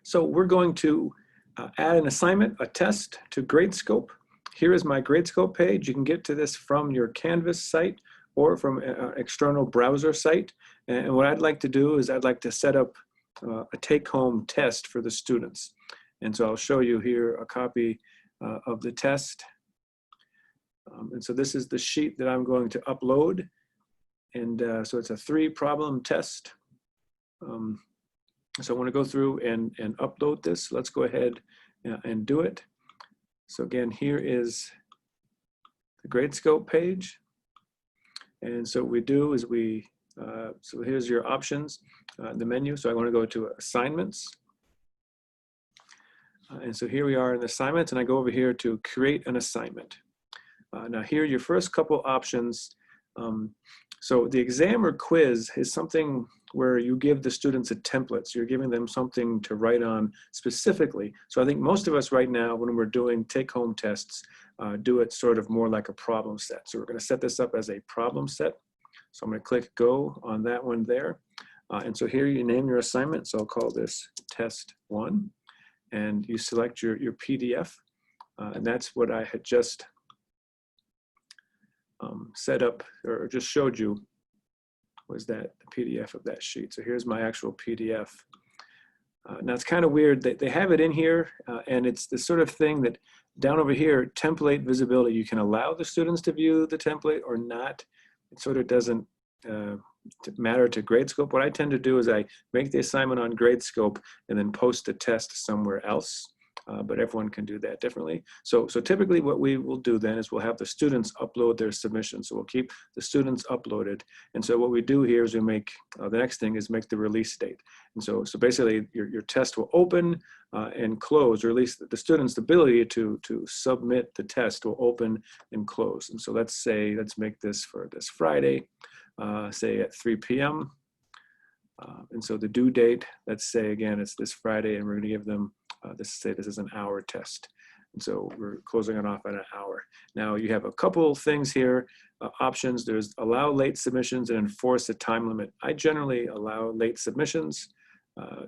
So we're going to add an assignment, a test to Gradescope. Here is my Gradescope page. You can get to this from your Canvas site or from an external browser site. And what I'd like to do is I'd like to set up a take-home test for the students. And so I'll show you here a copy of the test. And so this is the sheet that I'm going to upload. And so it's a 3-problem test. So I want to go through and upload this. Let's go ahead and do it. So again, here is the Gradescope page. And so what we do is so here's your options, the menu. So I want to go to assignments. And so here we are in the assignments, and I go over here to create an assignment. Now here, your first couple options. So the exam or quiz is something where you give the students a template. So you're giving them something to write on specifically. So I think most of us right now, when we're doing take-home tests, do it sort of more like a problem set. So we're going to set this up as a problem set. So I'm going to click go on that one there. And so here you name your assignment. So I'll call this test 1. And you select your PDF. And that's what I had just set up, or just showed you, was that the PDF of that sheet. So here's my actual PDF. Now it's kind of weird that they have it in here, and it's the sort of thing that down over here, template visibility, you can allow the students to view the template or not. It sort of doesn't matter to Gradescope. What I tend to do is I make the assignment on Gradescope and then post the test somewhere else. But everyone can do that differently. So typically what we will do then is we'll have the students upload their submission. So we'll keep the students uploaded. And so what we do here is we make, the next thing is make the release date. And so basically your test will open and close, or at least the student's ability to submit the test will open and close. And so let's make this for this Friday, say at 3 p.m. And so the due date, let's say again, it's this Friday, and we're going to give them, this is an hour test. And so we're closing it off at an hour. Now you have a couple things here, options. There's allow late submissions and enforce a time limit. I generally allow late submissions.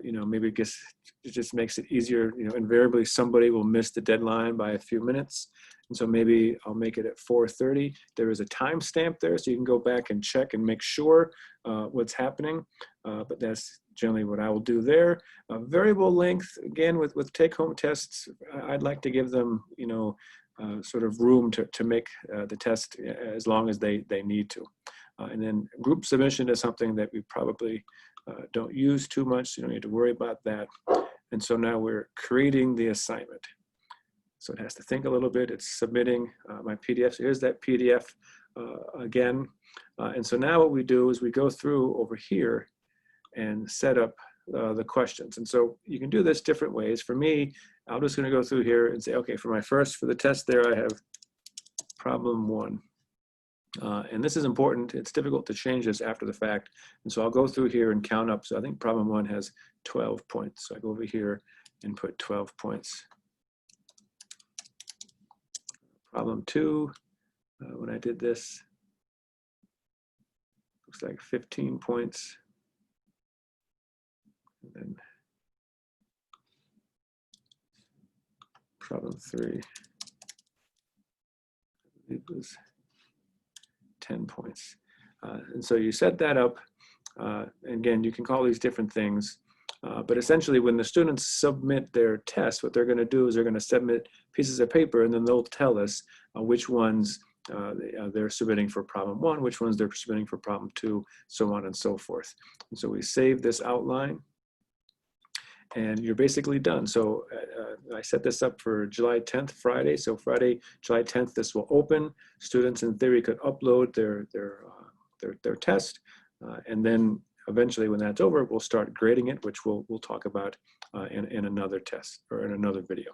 Maybe it just makes it easier. Invariably somebody will miss the deadline by a few minutes. And so maybe I'll make it at 4:30. There is a timestamp there, so you can go back and check and make sure what's happening. But that's generally what I will do there. Variable length, again, with take-home tests, I'd like to give them, sort of room to make the test as long as they need to. And then group submission is something that we probably don't use too much, so you don't need to worry about that. And so now we're creating the assignment. So it has to think a little bit. It's submitting my PDF. So here's that PDF again. And so now what we do is we go through over here and set up the questions. And so you can do this different ways. For me, I'm just going to go through here and say, okay, for the test there, I have problem 1. And this is important. It's difficult to change this after the fact. And so I'll go through here and count up. So I think problem 1 has 12 points. So I go over here and put 12 points. Problem 2, when I did this, looks like 15 points. And then problem 3, it was 10 points. And so you set that up. Again, you can call these different things. But essentially, when the students submit their test, what they're going to do is they're going to submit pieces of paper, and then they'll tell us which ones they're submitting for problem 1, which ones they're submitting for problem 2, so on and so forth. And so we save this outline, and you're basically done. So I set this up for July 10th, Friday. So Friday, July 10th, this will open. Students, in theory, could upload their test, and then eventually, when that's over, we'll start grading it, which we'll talk about in another test or in another video.